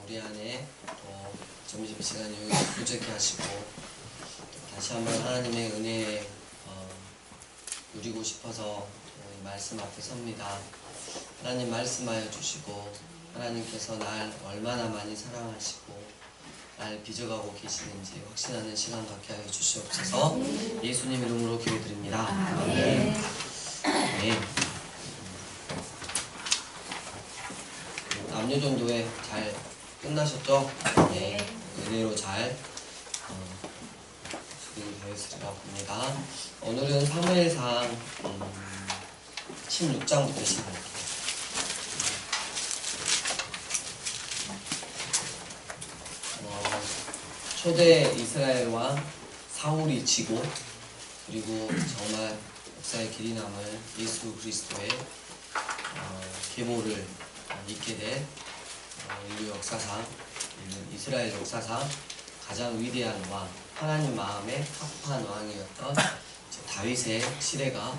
우리 안에 또 점심시간 여유 부족해 하시고 다시 한번 하나님의 은혜에 누리고 싶어서 이 말씀 앞에 섭니다. 하나님 말씀하여 주시고 하나님께서 날 얼마나 많이 사랑하시고 날 빚어가고 계시는지 확신하는 시간 갖게 하여 주시옵소서. 예수님 이름으로 기도드립니다. 아멘. 네. 남녀전도회 잘 끝나셨죠? 네. 은혜로 잘 수행되었으리라 봅니다. 오늘은 사무엘상 16장부터 시작할게요. 초대 이스라엘 왕 사울이 지고 그리고 정말 역사의 길이 남을 예수 그리스도의 계보를 잇게 된 인류 역사상, 이스라엘 역사상 가장 위대한 왕, 하나님 마음에 합한 왕이었던 다윗의 시대가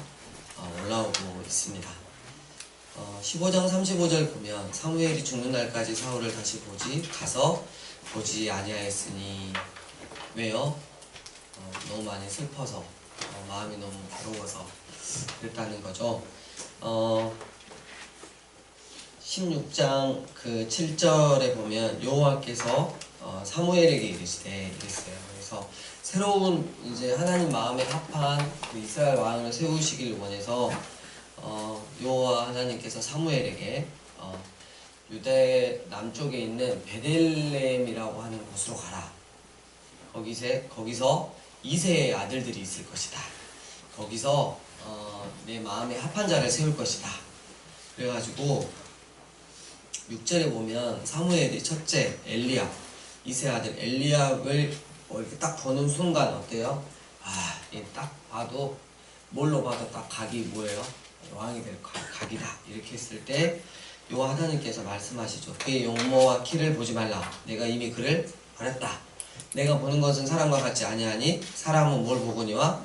올라오고 있습니다. 15장 35절 보면 사무엘이 죽는 날까지 사울을 다시 가서 보지 아니하였으니 왜요? 너무 많이 슬퍼서 마음이 너무 괴로워서 그랬다는 거죠. 16장 그 7절에 보면 여호와께서 사무엘에게 이르시되 이랬어요. 그래서 새로운 이제 하나님 마음에 합한 그 이스라엘 왕을 세우시길 원해서 여호와 하나님께서 사무엘에게 유대 남쪽에 있는 베들레헴이라고 하는 곳으로 가라. 거기서 이새의 아들들이 있을 것이다. 거기서 내 마음에 합한 자를 세울 것이다. 그래가지고 6절에 보면 사무엘이 첫째 엘리압, 이새 아들 엘리압을 이렇게 딱 보는 순간 어때요? 딱 봐도 뭘로 봐도 딱 각이 뭐예요? 왕이 될 각이다. 이렇게 했을 때 여호와 하나님께서 말씀하시죠. 그의 용모와 키를 보지 말라. 내가 이미 그를 버렸다. 내가 보는 것은 사람과 같지 아니하니 사람은 뭘 보거니와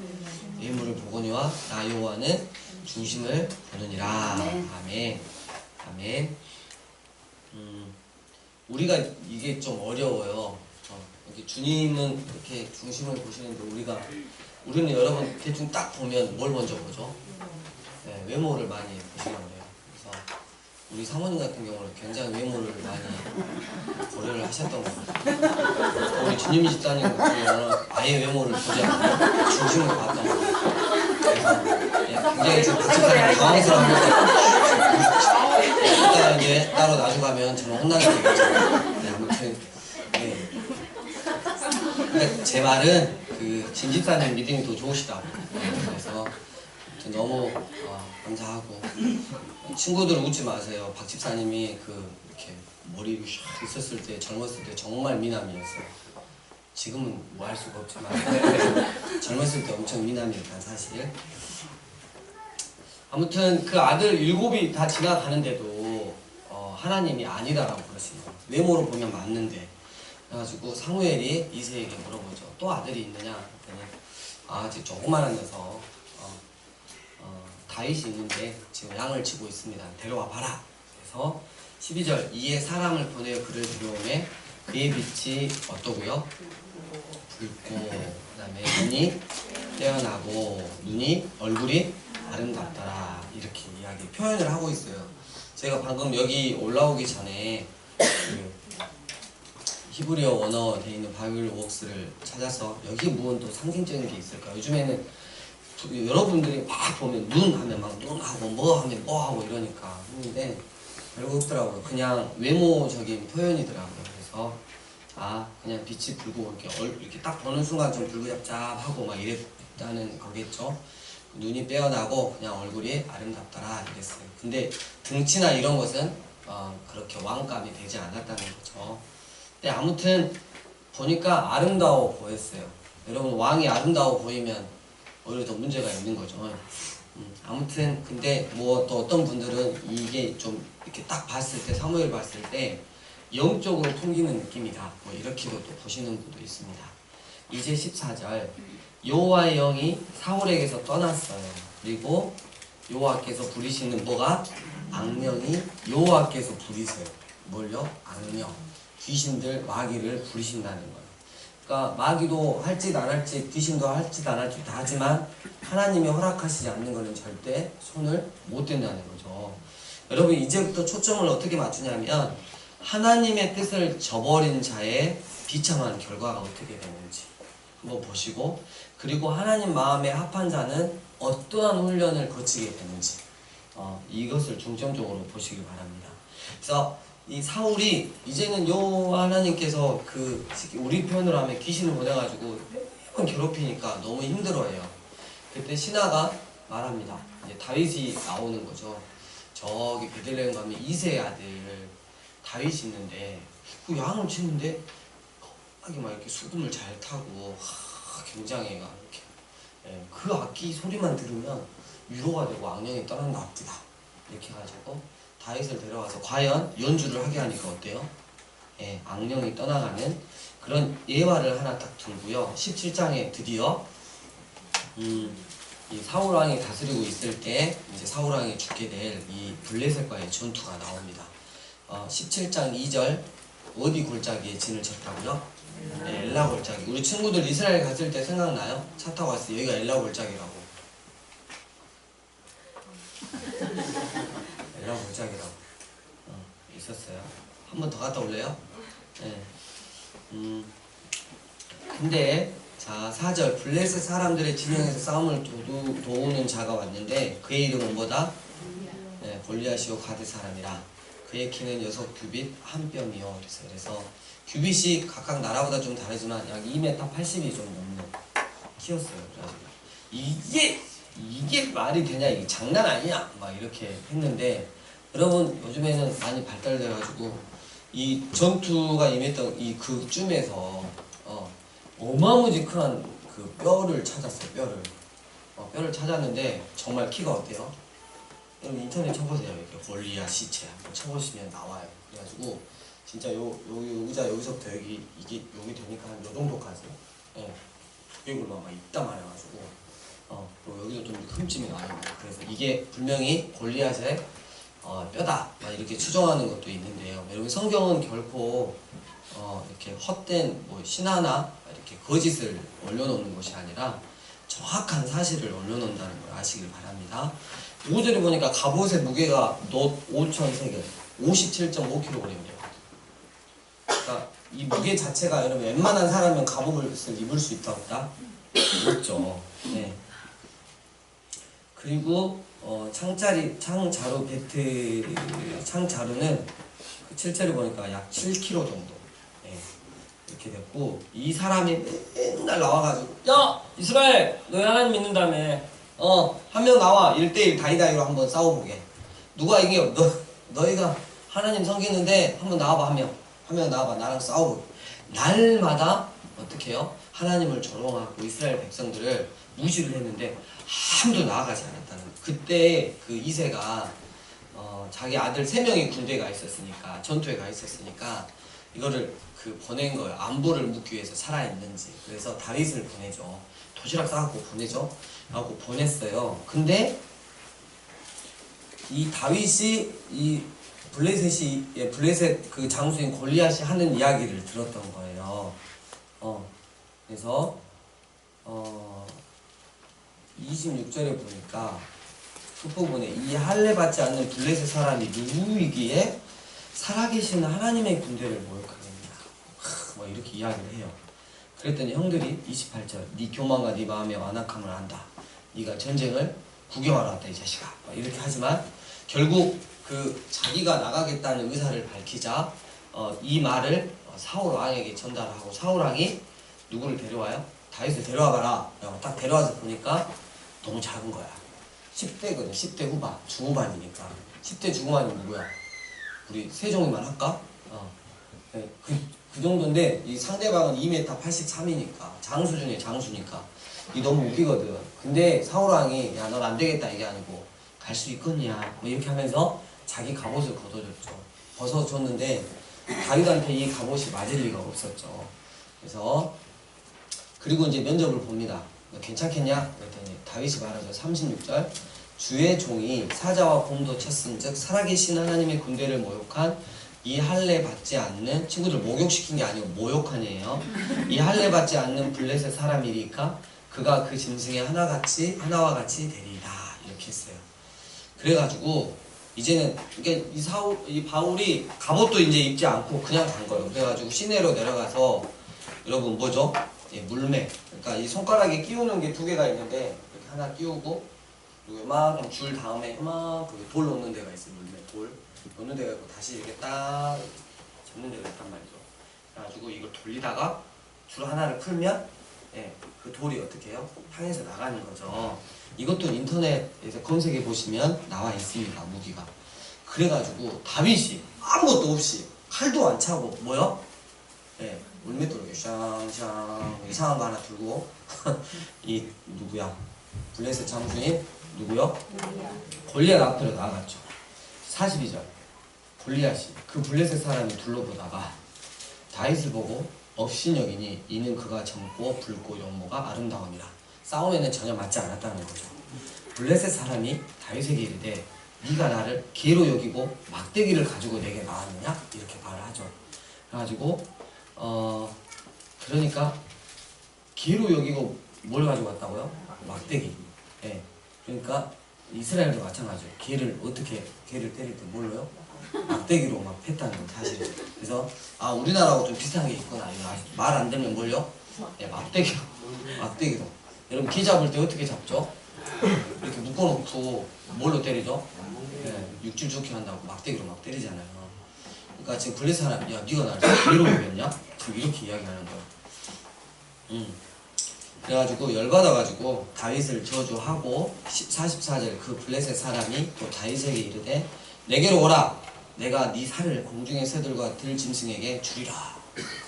외모를 보거니와 나 여호와는 중심을 보느니라. 아멘. 아멘. 우리가 이게 좀 어려워요. 이렇게 주님은 이렇게 중심을 보시는데 우리는 여러분 대충 딱 보면 뭘 먼저 보죠? 네, 외모를 많이 보시는 거예요. 그래서 우리 사모님 같은 경우는 굉장히 외모를 많이 고려를 하셨던 것 같아요. 우리 주님 집사님 같은 경우는 아예 외모를 보지 않고 중심을 봤던 것 같아요. 그래서 굉장히 지금 박집사님 당황스러운 것 같아요. 이따 이제 따로 나중가면 저는 혼나게 되겠죠. 네, 아무튼 네. 근데 제 말은 그 진집사님 믿음이 더 좋으시다고. 그래서 너무 감사하고 친구들 웃지 마세요. 박집사님이 이렇게 머리 샥 있었을 때 젊었을 때 정말 미남이었어요. 지금은 뭐 할 수가 없지만 젊었을 때 엄청 미남이었단 사실. 아무튼 그 아들 7이 다 지나가는데도 하나님이 아니다라고 그러시는 거예요. 외모로 보면 맞는데. 그래가지고 사무엘이 이새에게 물어보죠. 또 아들이 있느냐? 그랬더니 지금 조그만한 녀석 다윗이 있는데 지금 양을 치고 있습니다. 데려와 봐라. 그래서 12절 이에 사람을 보내어 그를 데려오매 그의 빛이 어떠고요? 붉고 그 다음에 눈이 떼어나고 얼굴이 아름답더라. 이렇게 이야기 표현을 하고 있어요. 제가 방금 여기 올라오기 전에 그 히브리어 원어에 되어 있는 바이블 웍스를 찾아서 여기 무슨 또 상징적인 게 있을까? 요즘에는 여러분들이 막 보면 눈 하면 막 눈하고 뭐 하면 뭐 하고 이러니까 했는데 별거 없더라고요. 그냥 외모적인 표현이더라고요. 그래서 그냥 빛이 붉고 이렇게 딱 보는 순간 좀 붉으잡잡하고 막 이랬다는 거겠죠. 눈이 빼어나고 그냥 얼굴이 아름답더라 이랬어요. 근데 등치나 이런 것은 그렇게 왕감이 되지 않았다는 거죠. 근데 아무튼 보니까 아름다워 보였어요. 여러분 왕이 아름다워 보이면 오히려 더 문제가 있는 거죠. 아무튼 근데 뭐 또 어떤 분들은 이게 좀 이렇게 딱 봤을 때 사무엘 봤을 때 영적으로 풍기는 느낌이다. 뭐 이렇게도 또 보시는 분도 있습니다. 이제 14절 여호와의 영이 사울에게서 떠났어요. 그리고 여호와께서 부리시는 뭐가? 악령이 여호와께서 부리세요. 뭘요? 악령. 귀신들 마귀를 부르신다는 거예요. 그러니까 마귀도 할짓 안 할짓, 귀신도 할짓 안 할짓 다 하지만 하나님이 허락하시지 않는 것은 절대 손을 못 댄다는 거죠. 여러분 이제부터 초점을 어떻게 맞추냐면 하나님의 뜻을 저버린 자의 비참한 결과가 어떻게 되는지 한번 보시고, 그리고 하나님 마음에 합한 자는 어떠한 훈련을 거치게 되는지 이것을 중점적으로 보시기 바랍니다. 그래서 이 사울이 이제는 요 하나님께서 그 우리 표현으로 하면 귀신을 보내가지고 매번 괴롭히니까 너무 힘들어해요. 그때 신하가 말합니다. 이제 다윗이 나오는 거죠. 저기 베들레헴 가면 이새의 아들 다윗이 있는데 그 양을 치는데 하게 막 이렇게 수금을 잘 타고 굉장히 이렇게 그 악기 소리만 들으면 위로가 되고 악령이 떠난답니다. 이렇게 해가지고 다윗을 데려와서 과연 연주를 하게 하니까 어때요? 악령이 떠나가는 그런 예화를 하나 딱 들고요. 17장에 드디어 이 사울 왕이 다스리고 있을 때 이제 사울 왕이 죽게 될 이 블레셋과의 전투가 나옵니다. 17장 2절 어디 골짜기에 진을 쳤다고요? 네, 엘라 골짜기. 우리 친구들 이스라엘 갔을 때 생각나요? 차 타고 왔을 때 여기가 엘라 골짜기라고. 엘라 골짜기라고 있었어요. 한 번 더 갔다 올래요? 네. 근데 자 4절 블레셋 사람들의 진영에서 싸움을 도우는 자가 왔는데 그의 이름은 뭐다? 네, 골리앗이요 가드 사람이라. 그의 키는 6규빗 한 뼘이요. 그래서 규빗이 각각 나라보다 좀 다르지만 약 2m 80이 좀 넘는 키였어요. 그래가지고 이게 말이 되냐, 이게 장난 아니냐 막 이렇게 했는데, 여러분 요즘에는 많이 발달돼가지고 이 전투가 임했던 이 그쯤에서 어마무지한 그 뼈를 찾았어요. 뼈를 찾았는데 정말 키가 어때요? 여러분 인터넷 쳐보세요. 이렇게 골리앗 시체 한번 쳐보시면 나와요. 그래가지고 진짜 요 의자 여기서부터 이게 여기 되니까 한 요 정도까지 두개골만 막 이따만 해가지고 그리고 여기도 좀 흠집이 나요. 그래서 이게 분명히 골리앗의 뼈다 막 이렇게 추정하는 것도 있는데요. 여러분 성경은 결코 이렇게 헛된 뭐 신화나 이렇게 거짓을 올려놓는 것이 아니라 정확한 사실을 올려놓는다는 걸 아시길 바랍니다. 5절에 보니까 갑옷의 무게가 5,000세겔 57.5kg이래요. 그러니까 이 무게 자체가 여러분 웬만한 사람은 갑옷을 입을 수 있다 없다? 없죠. 네. 그리고 창자루 배트 창자루는 그 7절에 보니까 약 7kg 정도 이렇게 됐고, 이 사람이 맨날 나와가지고 야 이스라엘 너희 하나님 믿는다며 한 명 나와 1대1 다이다이로 한번 싸워보게. 누가 이겨? 너희가 하나님 섬기는데 한번 나와봐. 한 명 나와봐. 나랑 싸워보게. 날마다 어떻게 해요? 하나님을 조롱하고 이스라엘 백성들을 무시를 했는데 아무도 나아가지 않았다는 거예요. 그때 그 이새가 자기 아들 3명이 군대에 가 있었으니까, 전투에 가 있었으니까 이거를 보낸 거예요. 안부를 묻기 위해서 살아있는지. 그래서 다윗을 보내죠. 도시락 싸갖고 보내죠. 하고 보냈어요. 근데 이 다윗이 이 블레셋 그 장수인 골리앗이 하는 이야기를 들었던 거예요. 그래서 26절에 보니까 끝부분에 이 할례 받지 않는 블레셋 사람이 누구이기에 살아계신 하나님의 군대를 모욕하겠냐, 뭐 이렇게 이야기를 해요. 그랬더니 형들이 28절 네 교만과 네 마음의 완악함을 안다. 네가 전쟁을 구경하러 왔다 이 자식아. 이렇게 하지만 결국 그 자기가 나가겠다는 의사를 밝히자 이 말을 사울 왕에게 전달하고, 사울 왕이 누구를 데려와요? 다윗을 데려와봐라 라고 딱 데려와서 보니까 너무 작은 거야. 10대거든. 10대 후반, 중후반이니까. 10대 중후반이 누구야? 우리 세종이만 할까? 네, 그 정도인데 이 상대방은 2m 83이니까 장수 중에 장수니까 이 너무 웃기거든. 근데 사울왕이 야 넌 안 되겠다 이게 아니고 갈 수 있겠냐 뭐 이렇게 하면서 자기 갑옷을 걷어줬죠. 벗어줬는데 다윗한테 이 갑옷이 맞을 리가 없었죠. 그래서 그리고 이제 면접을 봅니다. 너 괜찮겠냐? 그랬더니 다윗이 말하죠. 36절 주의 종이 사자와 곰도 쳤은즉 살아계신 하나님의 군대를 모욕한 이 할례 받지 않는 친구들 목욕시킨 게 아니고 모욕하네요. 이 할례 받지 않는 블레셋 사람이니까 그가 그 짐승의 하나와 같이 되리라 이렇게 했어요. 그래가지고 이제는 이게 이 바울이 갑옷도 이제 입지 않고 그냥 간 거예요. 그래가지고 시내로 내려가서 여러분 뭐죠? 예, 물매. 그러니까 이 손가락에 끼우는 게 두 개가 있는데 이렇게 하나 끼우고 그리고 이만큼 줄 다음에 이만큼 돌 놓는 데가 있어요. 물매 돌 놓는 데가 있고 다시 이렇게 딱 잡는 데가 있단 말이죠. 그래가지고 이걸 돌리다가 줄 하나를 풀면 예, 그 돌이 어떻게 해요? 향해서 나가는 거죠. 이것도 인터넷에서 검색해 보시면 나와 있습니다. 무기가. 그래가지고 다윗이 아무것도 없이 칼도 안 차고 뭐요? 예, 물맷돌 이렇게 샹샹 이상한 거 하나 들고 이 누구야? 블레셋 장수인 누구요? 골리앗 앞으로 나아갔죠. 42절 골리앗이 그 블레셋 사람이 둘러보다가 다윗을 보고 업신여기니 이는 그가 젊고 붉고 용모가 아름다움이라. 싸움에는 전혀 맞지 않았다는 거죠. 블레셋 사람이 다윗에게 이르되 네가 나를 개로 여기고 막대기를 가지고 내게 나왔느냐? 이렇게 말을 하죠. 그래가지고 그러니까 개로 여기고 뭘 가지고 왔다고요? 막대기. 예. 그러니까 이스라엘도 마찬가지예요. 개를 때릴 때 뭘로요? 막대기로 막 팼다는 거 사실은. 그래서 우리나라하고 좀 비슷한 게 있구나. 말 안 되면 뭘요? 예, 막대기로. 여러분 개 잡을 때 어떻게 잡죠? 이렇게 묶어놓고 뭘로 때리죠? 예, 육질 좋게 한다고 막대기로 막 때리잖아요. 그러니까 지금 블레셋 사람이 야 네가 나를 개로 여겼냐? 지금 이렇게 이야기하는 거예요. 그래가지고 열받아가지고 다윗을 저주하고 44절 그 블레셋 사람이 또 다윗에게 이르되 내게로 오라 내가 네 살을 공중의 새들과 들짐승에게 주리라.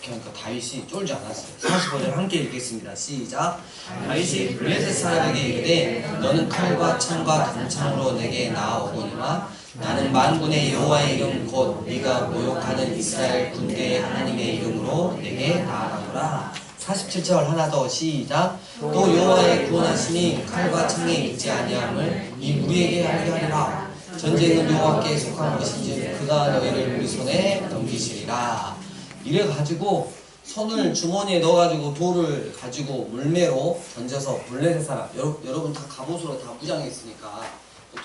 그러니까 다윗이 쫄지 않았어요. 45절 함께 읽겠습니다. 시작. 다윗이 블레셋 사람에게 이르되 너는 칼과 창과 단창으로 내게 나아오거니와 나는 만군의 여호와의 이름 곧 네가 모욕하는 이스라엘 군대의 하나님의 이름으로 내게 나아가노라. 47절 하나 더 시작. 또 여호와의 구원하심이 칼과 창에 있지 아니함을 이 우리에게 알게 하리라. 전쟁은 여호와께 속한 것인지 그가 너희를 우리 손에 넘기시리라. 이래가지고 손을 주머니에 넣어가지고 돌을 가지고 물매로 던져서 블레셋 사람 여러분 다 갑옷으로 다 무장해 있으니까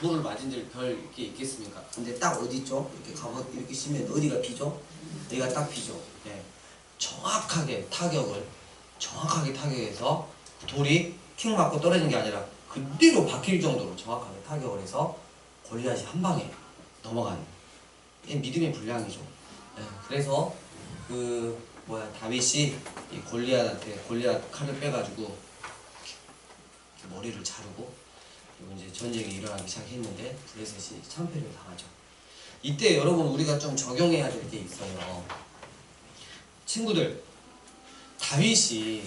돌을 맞은 데를 별 이렇게 있겠습니까? 근데 딱 어디 있죠? 이렇게 갑옷 이렇게 쓰면 어디가 비죠? 여기가 딱 비죠. 네. 정확하게 타격해서 돌이 킥 맞고 떨어진 게 아니라 그대로 박힐 정도로 정확하게 타격을 해서 골리앗이 한 방에 넘어가는 믿음의 분량이죠. 네. 그래서 다윗이 이 골리앗 칼을 빼가지고 머리를 자르고 그리고 이제 전쟁이 일어나기 시작했는데 블레셋이 참패를 당하죠. 이때 여러분 우리가 좀 적용해야 될 게 있어요. 친구들 다윗이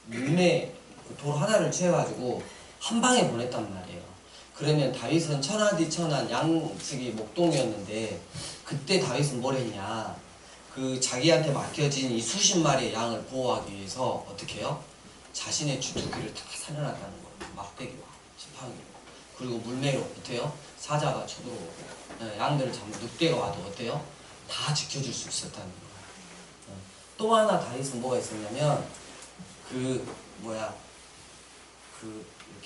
물매 돌 하나를 취해가지고 한 방에 보냈단 말이에요. 그러면 다윗은 천하디천한 양측이 목동이었는데 그때 다윗은 뭘 했냐? 그 자기한테 맡겨진 이 수십 마리의 양을 보호하기 위해서 어떻게 해요? 자신의 주특기를 다 살려놨다는 거예요. 막대기와 지팡이로 그리고 물매로 어때요? 사자가 쳐들어오고 양들을 잡는 늑대가 와도 어때요? 다 지켜줄 수 있었다는 거예요. 또 하나 다윗은 뭐가 있었냐면 이렇게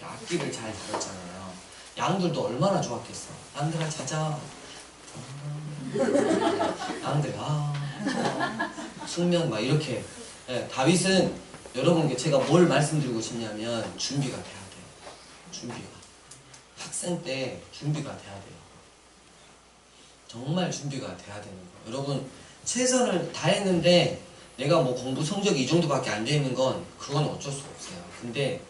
악기를 잘 다뤘잖아요. 양들도 얼마나 좋았겠어. 양들아 자자. 양들이 숙면 막 이렇게. 다윗은 여러분께 제가 뭘 말씀드리고 싶냐면 준비가 돼야 돼요. 학생 때 준비가 돼야 돼요. 정말 준비가 돼야 되는 거예요. 여러분 최선을 다했는데 내가 뭐 공부 성적이 이 정도밖에 안 되는 건 그건 어쩔 수 없어요. 근데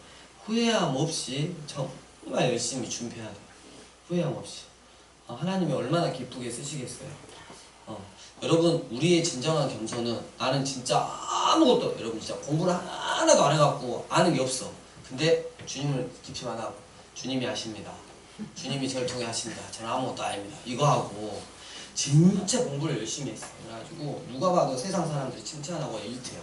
후회함 없이 정말 열심히 준비해야 돼요. 후회함 없이. 하나님이 얼마나 기쁘게 쓰시겠어요. 여러분 우리의 진정한 겸손은 나는 진짜 아무것도 여러분 진짜 공부를 하나도 안 해갖고 아는 게 없어. 근데 주님을 깊이 만나고 주님이 아십니다. 주님이 저를 통해 하십니다. 저는 아무것도 아닙니다. 이거 하고 진짜 공부를 열심히 했어요. 그래가지고 누가 봐도 세상 사람들이 칭찬하고 일트요.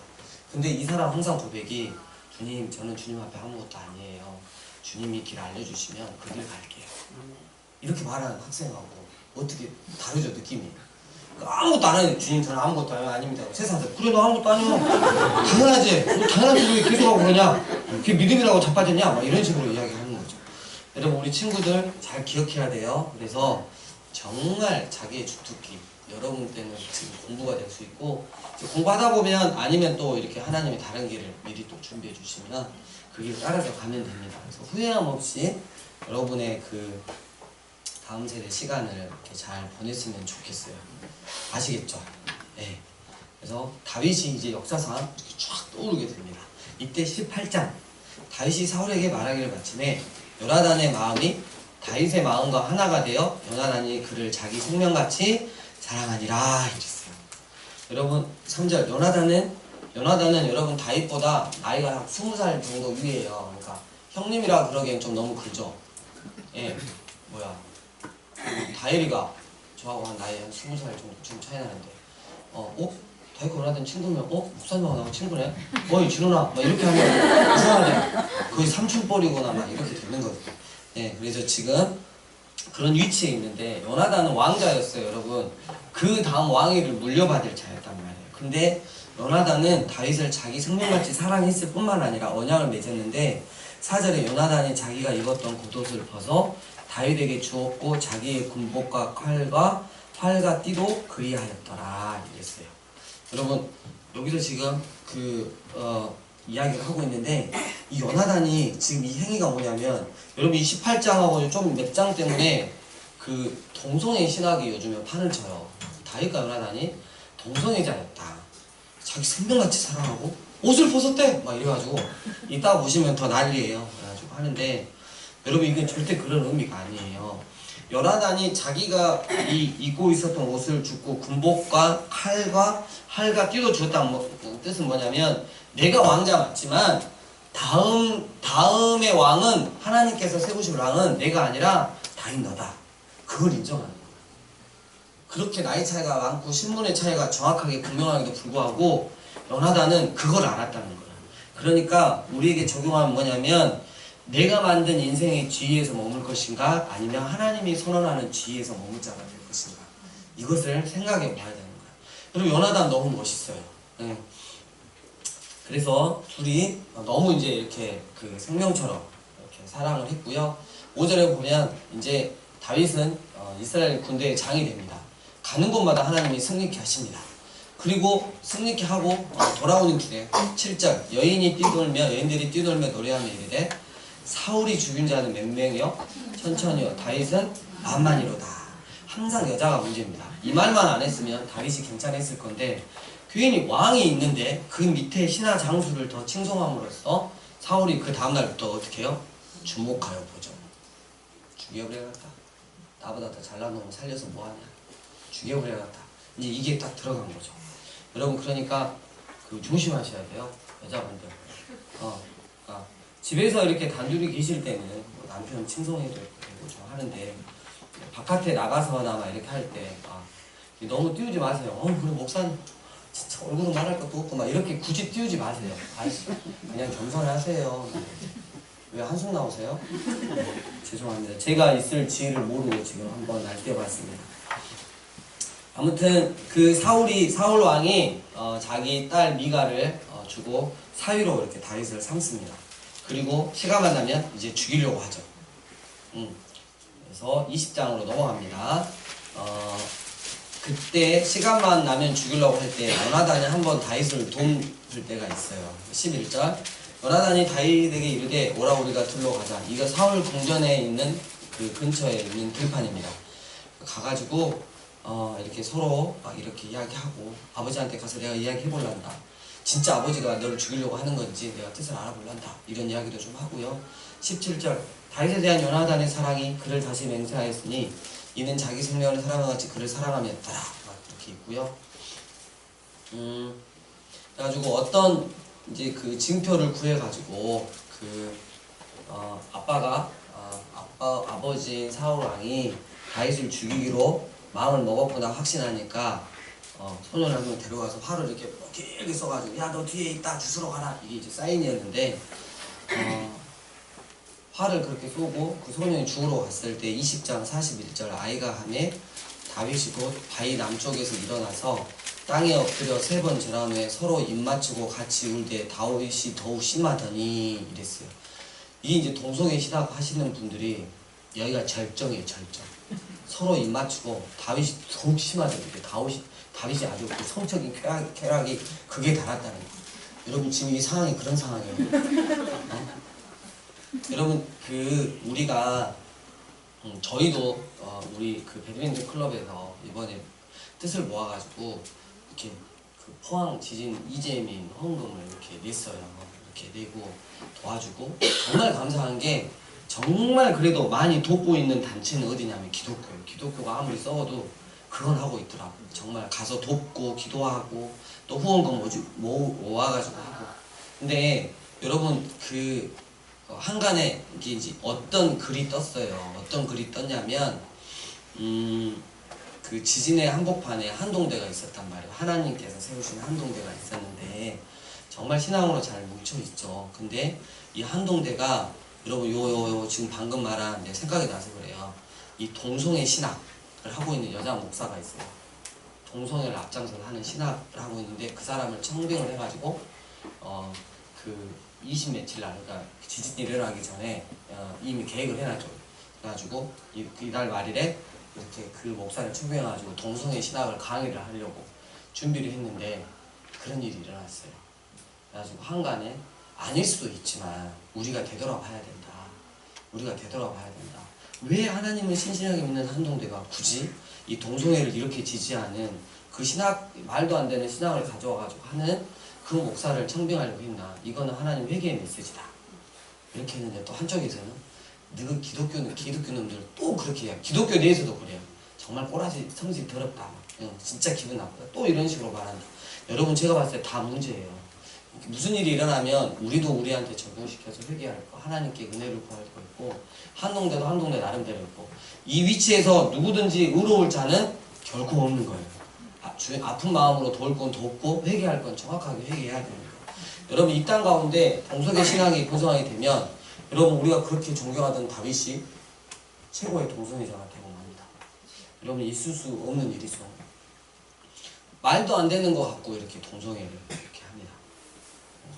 근데 이 사람 항상 고백이 주님 저는 주님 앞에 아무것도 아니에요. 주님이 길 알려주시면 그 길 갈게요. 이렇게 말하는 학생하고 어떻게 다르죠 느낌이. 아무것도 안 하는데 주님 저는 아무것도 아닙니다. 세상에서 그래 너 아무것도 아니면 당연하지. 너 당연하지 왜 계속하고 그러냐. 그게 믿음이라고 자빠졌냐. 막 이런 식으로 이야기하는 거죠. 여러분 우리 친구들 잘 기억해야 돼요. 그래서 정말 자기의 주특기 여러분 때는 지금 공부가 될 수 있고 공부하다 보면 아니면 또 이렇게 하나님이 다른 길을 미리 또 준비해 주시면 그 길 따라서 가면 됩니다. 그래서 후회함 없이 여러분의 그 다음 세대 시간을 이렇게 잘 보냈으면 좋겠어요. 아시겠죠? 네. 그래서 다윗이 이제 역사상 이렇게 쫙 떠오르게 됩니다. 이때 18장 다윗이 사울에게 말하기를 마침에 요나단의 마음이 다윗의 마음과 하나가 되어 요나단이 그를 자기 생명같이 사랑하니라 이랬어요. 여러분 3절 요나단은 여러분 다윗보다 나이가 한 20살 정도 위에요. 그러니까 형님이라 그러기엔 좀 너무 그죠? 예, 다혜리가 저하고 한 나이 한 20살 정도 좀 차이 나는데 다혜가 요나단 친구면 목사님하고 나하고 친구네? 어이 진호나 막 이렇게 하면 이상하네. 거의 삼촌뻘이거나 막 이렇게 되는 거예요. 예, 그래서 지금 그런 위치에 있는데 요나단은 왕자였어요. 여러분 그 다음 왕위를 물려받을 자였단 말이에요. 근데 요나단은 다윗을 자기 생명같이 사랑했을 뿐만 아니라 언약을 맺었는데 4절에 요나단이 자기가 입었던 겉옷을 벗어 다윗에게 주었고 자기의 군복과 칼과 활과 띠도 그리하였더라 이랬어요. 여러분 여기서 지금 이야기를 하고 있는데 이 요나단이 지금 이 행위가 뭐냐면 여러분 이 18장하고 좀 몇 장 때문에 그 동성애 신학이 요즘에 판을 쳐요. 다윗과 요나단이 동성애자였다. 자기 생명같이 사랑하고 옷을 벗었대! 막 이래가지고 이따 보시면 더 난리예요. 그래가지고 하는데 여러분 이건 절대 그런 의미가 아니에요. 요나단이 자기가 입고 있었던 옷을 주고 군복과 칼과 활과 띠도 주었다는 뜻은 뭐냐면 내가 왕자 맞지만 다음의 왕은 하나님께서 세우실 왕은 내가 아니라 다윗 너다. 그걸 인정하는 거예요. 그렇게 나이 차이가 많고 신분의 차이가 정확하게 분명하게도 불구하고 요나단은 그걸 알았다는 거예요. 그러니까 우리에게 적용하면 뭐냐면 내가 만든 인생의 지위에서 머물 것인가 아니면 하나님이 선언하는 지위에서 머물 자가 될 것인가 이것을 생각해 봐야 되는 거예요. 그리고 요나단 너무 멋있어요. 그래서 둘이 너무 이제 이렇게 그 생명처럼 이렇게 사랑을 했고요. 5절에 보면 이제 다윗은 이스라엘 군대의 장이 됩니다. 가는 곳마다 하나님이 승리케 하십니다. 그리고 승리케 하고 돌아오는 길에 7절 여인들이 뛰놀며 노래하며 이르되 사울이 죽인 자는 몇 명이요? 천천히요. 다윗은 만만이로다. 항상 여자가 문제입니다. 이 말만 안 했으면 다윗이 괜찮았을 건데 괜히 왕이 있는데 그 밑에 신하 장수를 더 칭송함으로써 사울이 그 다음날부터 어떻게 해요? 주목하여 보죠. 죽여버려야겠다. 나보다 더 잘난 놈을 살려서 뭐하냐. 죽여버려야겠다. 이제 이게 딱 들어간 거죠. 여러분 그러니까 조심하셔야 돼요. 여자분들. 집에서 이렇게 단둘이 계실 때는 뭐 남편 칭송해도 되고 좀 하는데 바깥에 나가서나 막 이렇게 할 때 너무 띄우지 마세요. 그래 목사님 진짜 얼굴은 말할 것도 없고 막 이렇게 굳이 띄우지 마세요. 그냥 겸손하세요. 왜 한숨 나오세요? 죄송합니다. 제가 있을 지혜를 모르고 지금 한번 날뛰어봤습니다. 아무튼 그 사울 왕이 자기 딸 미가를 주고 사위로 이렇게 다윗을 삼습니다. 그리고 시간만 나면 이제 죽이려고 하죠. 그래서 20장으로 넘어갑니다. 그때 시간만 나면 죽이려고 할 때 요나단이 한번 다윗을 돕을 때가 있어요. 11절 요나단이 다윗에게 이르되 오라 우리가 둘러가자. 이거 사울 궁전에 있는 그 근처에 있는 들판입니다. 가가지고 이렇게 서로 막 이렇게 이야기하고 아버지한테 가서 내가 이야기해볼란다. 진짜 아버지가 너를 죽이려고 하는 건지 내가 뜻을 알아볼란다. 이런 이야기도 좀 하고요. 17절 다윗에 대한 요나단의 사랑이 그를 다시 맹세하였으니 이는 자기 생명을 사랑과 같이 그를 사랑함이었더라. 이렇게 있고요. 그래가지고 어떤 이제 그 징표를 구해가지고 아버지인 사울 왕이 다윗을 죽이기로 마음을 먹었구나 확신하니까 소년을 한 명 데려가서 활을 이렇게 길게 써가지고 야 너 뒤에 있다 주스러 가라 이게 이제 사인이었는데 활을 그렇게 쏘고 그 소년이 죽으러 갔을 때 20장 41절 아이가 하매 다윗이 곧 바위 남쪽에서 일어나서 땅에 엎드려 3번 절한 후에 서로 입맞추고 같이 울되 다윗이 더욱 심하더니 이랬어요. 이 이제 동성애 신학 하시는 분들이 여기가 절정이에요, 절정. 서로 입맞추고 다윗이 더욱 심하더니 다윗이 아주 그 성적인 쾌락이 극에 달았다는 거예요. 여러분 지금 이 상황이 그런 상황이에요. 여러분 우리가 저희도 우리 그 배드민턴 클럽에서 이번에 뜻을 모아가지고 이렇게 그 포항 지진 이재민 헌금을 이렇게 냈어요. 이렇게 내고 도와주고 정말 감사한 게 정말 그래도 많이 돕고 있는 단체는 어디냐면 기독교예요. 기독교가 아무리 썩어도 그건 하고 있더라고. 정말 가서 돕고 기도하고 또 후원금 모아가지고 하고. 근데 여러분 한간에 이게 이제 어떤 글이 떴어요. 어떤 글이 떴냐면 그 지진의 한복판에 한동대가 있었단 말이에요. 하나님께서 세우신 한동대가 있었는데 정말 신앙으로 잘 뭉쳐있죠. 근데 이 한동대가 여러분 요 지금 방금 말한 내 생각이 나서 그래요. 이 동성애 신학을 하고 있는 여자 목사가 있어요. 동성애를 앞장서서 하는 신학을 하고 있는데 그 사람을 청빙을 해가지고 그 20 며칠 날 그러니까 지진이 일어나기 전에 이미 계획을 해놨죠. 그래가지고 이달 말일에 이렇게 그 목사를 청빙해가지고 동성애 신학을 강의를 하려고 준비를 했는데 그런 일이 일어났어요. 그래가지고 한간에 아닐 수도 있지만 우리가 되돌아봐야 된다. 우리가 되돌아봐야 된다. 왜 하나님을 신실하게 믿는 한동대가 굳이 이 동성애를 이렇게 지지하는 그 신학, 말도 안 되는 신학을 가져와가지고 하는 그 목사를 청빙하려고 했나. 이거는 하나님 회개의 메시지다. 이렇게 했는데 또 한쪽에서는 기독교놈들 또 그렇게 해요. 기독교 내에서도 그래요. 정말 꼬라지 성질 더럽다. 진짜 기분 나쁘다. 또 이런 식으로 말한다. 여러분 제가 봤을 때 다 문제예요. 무슨 일이 일어나면 우리도 우리한테 적용시켜서 회개할 거, 하나님께 은혜를 구할 거 있고, 한동대도 한동대 나름대로 있고, 이 위치에서 누구든지 의로울 자는 결코 없는 거예요. 아픈 마음으로 도울 건 돕고 회개할 건 정확하게 회개해야 되는 거예요. 여러분 이 땅 가운데 동성애 신앙이 구성이 되면 여러분 우리가 그렇게 존경하던 다윗이 최고의 동성애자가 되고 맙니다. 여러분 있을 수 없는 일이죠. 말도 안 되는 것 같고 이렇게 동성애를 이렇게 합니다.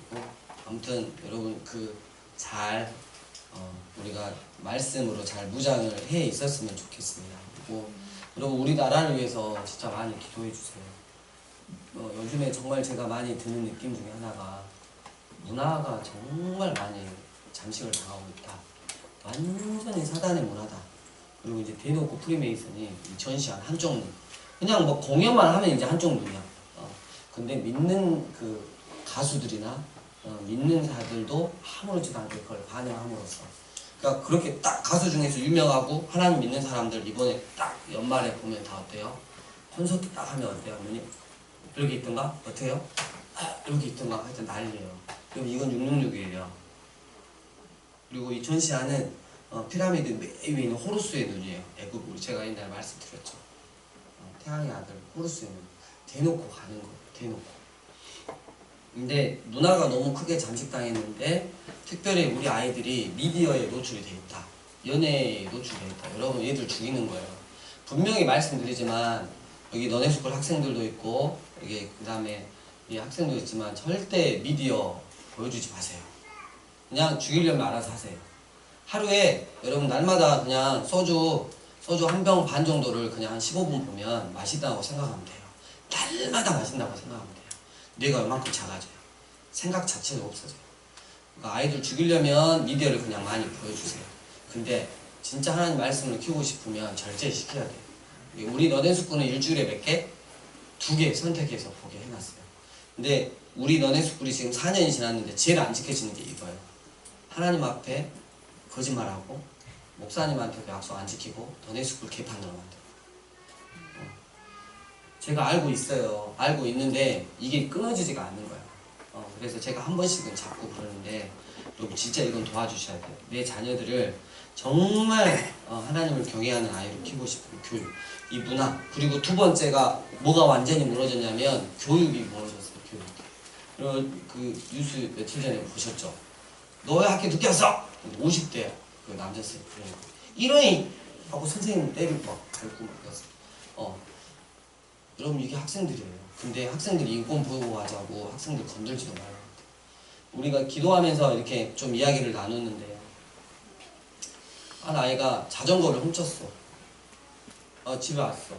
그리고 아무튼 여러분 우리가 말씀으로 잘 무장을 해 있었으면 좋겠습니다. 그리고 여러분 우리나라를 위해서 진짜 많이 기도해 주세요. 요즘에 정말 제가 많이 드는 느낌 중에 하나가 문화가 정말 많이 잠식을 당하고 있다. 완전히 사단의 문화다. 그리고 이제 대놓고 프리메이슨이 전시한 한쪽 눈. 그냥 뭐 공연만 하면 이제 한쪽 눈이야. 근데 믿는 그 가수들이나 믿는 자들도 아무렇지도 않게 그걸 반영함으로써. 그러니까 그렇게 딱 가수 중에서 유명하고 하나님 믿는 사람들 이번에 딱 연말에 보면 다 어때요? 콘서트 딱 하면 어때요? 여기 있던가? 어때요? 여기 있던가? 하여튼 난리예요. 그럼 이건 666이에요. 그리고 이 전시하는 피라미드 맨 위에 있는 호루스의 눈이에요. 애국 제가 옛날에 말씀드렸죠. 태양의 아들 호루스의 눈. 대놓고 가는 거예요. 대놓고. 근데 문화가 너무 크게 잠식당했는데 특별히 우리 아이들이 미디어에 노출이 돼 있다. 연애에 노출돼 있다. 여러분 얘들 죽이는 거예요. 분명히 말씀드리지만 여기 너네스쿨 학생들도 있고 여기 그 다음에 이 학생도 있지만 절대 미디어 보여주지 마세요. 그냥 죽이려면 알아서 하세요. 하루에 여러분 날마다 그냥 소주 한 병 반 정도를 그냥 한 15분 보면 맛있다고 생각하면 돼요. 날마다 맛있다고 생각하면 돼요. 뇌가 얼만큼 작아져요. 생각 자체가 없어져요. 그러니까 아이들 죽이려면 미디어를 그냥 많이 보여주세요. 근데 진짜 하나님 말씀을 키우고 싶으면 절제시켜야 돼요. 우리 너네스쿨은 일주일에 몇 개? 2개 선택해서 보게 해놨어요. 근데 우리 너네스쿨이 지금 4년이 지났는데 제일 안 지켜지는 게 이거예요. 하나님 앞에 거짓말하고 목사님한테도 약속 안 지키고 너네스쿨 개판으로 만들어요. 제가 알고 있어요. 알고 있는데 이게 끊어지지가 않는 거예요. 그래서 제가 한 번씩은 잡고 그러는데 여러분 진짜 이건 도와주셔야 돼요. 내 자녀들을 정말 하나님을 경외하는 아이로 키우고 싶은 교육, 이 문화. 그리고 두 번째가 뭐가 완전히 무너졌냐면 교육이 무너졌어요. 교육. 그리고 그 뉴스 며칠 전에 보셨죠? 너 왜 학교 늦게 왔어? 50대 그 남자쌤 그러니까 이러니 하고 선생님 때리고 막 밟고 막 그랬어요. 여러분 이게 학생들이에요. 근데 학생들이 인권 보호하자고 학생들 건들지도 말아요. 우리가 기도하면서 이렇게 좀 이야기를 나누는데요. 한 아이가 자전거를 훔쳤어. 집에 왔어.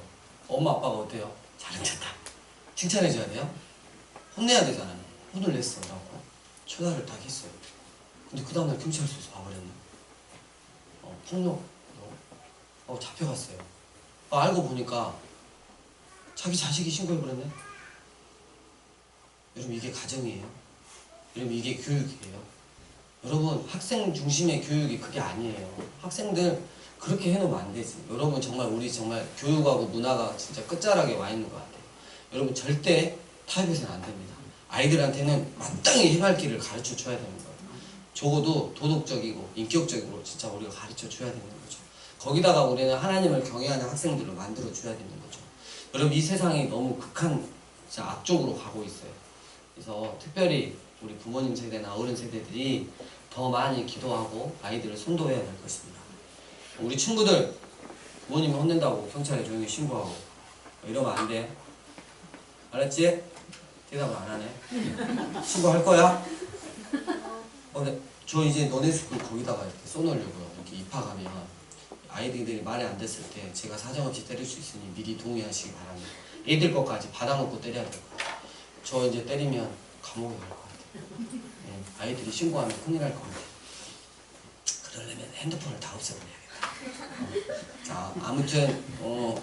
엄마 아빠가 어때요? 잘 훔쳤다. 칭찬해줘야 돼요? 혼내야 되잖아요. 혼을 냈어 라고 처단을 딱 했어요. 근데 그 다음날 경찰서에서 와버렸네. 폭력 잡혀갔어요. 알고 보니까 자기 자식이 신고해버렸네. 여러분 이게 가정이에요. 여러분 이게 교육이에요. 여러분 학생 중심의 교육이 그게 아니에요. 학생들 그렇게 해놓으면 안 되지. 여러분 정말 우리 정말 교육하고 문화가 진짜 끝자락에 와 있는 것 같아요. 여러분 절대 타협해서는 안 됩니다. 아이들한테는 마땅히 행할 길을 가르쳐 줘야 되는 거예요. 적어도 도덕적이고 인격적으로 진짜 우리가 가르쳐 줘야 되는 거죠. 거기다가 우리는 하나님을 경외하는 학생들로 만들어 줘야 되는 거죠. 여러분 이 세상이 너무 극한 진짜 악쪽으로 가고 있어요. 그래서 특별히 우리 부모님 세대나 어른 세대들이 더 많이 기도하고 아이들을 선도해야 될 것입니다. 우리 친구들 부모님이 혼낸다고 경찰에 조용히 신고하고 이러면 안 돼. 알았지? 대답을 안 하네. 신고할 거야? 근데 저 이제 너네 스쿨 거기다가 이렇게 써놓으려고요. 이렇게 입학하면 아이들이 말이 안 됐을 때 제가 사정없이 때릴 수 있으니 미리 동의하시기 바랍니다. 애들 것까지 받아먹고 때려야 될 것 같아요. 저 이제 때리면 감옥에 갈 것 같아요. 네, 아이들이 신고하면 큰일 날 것 같아요. 그러려면 핸드폰을 다 없애버려야겠다. 자, 아무튼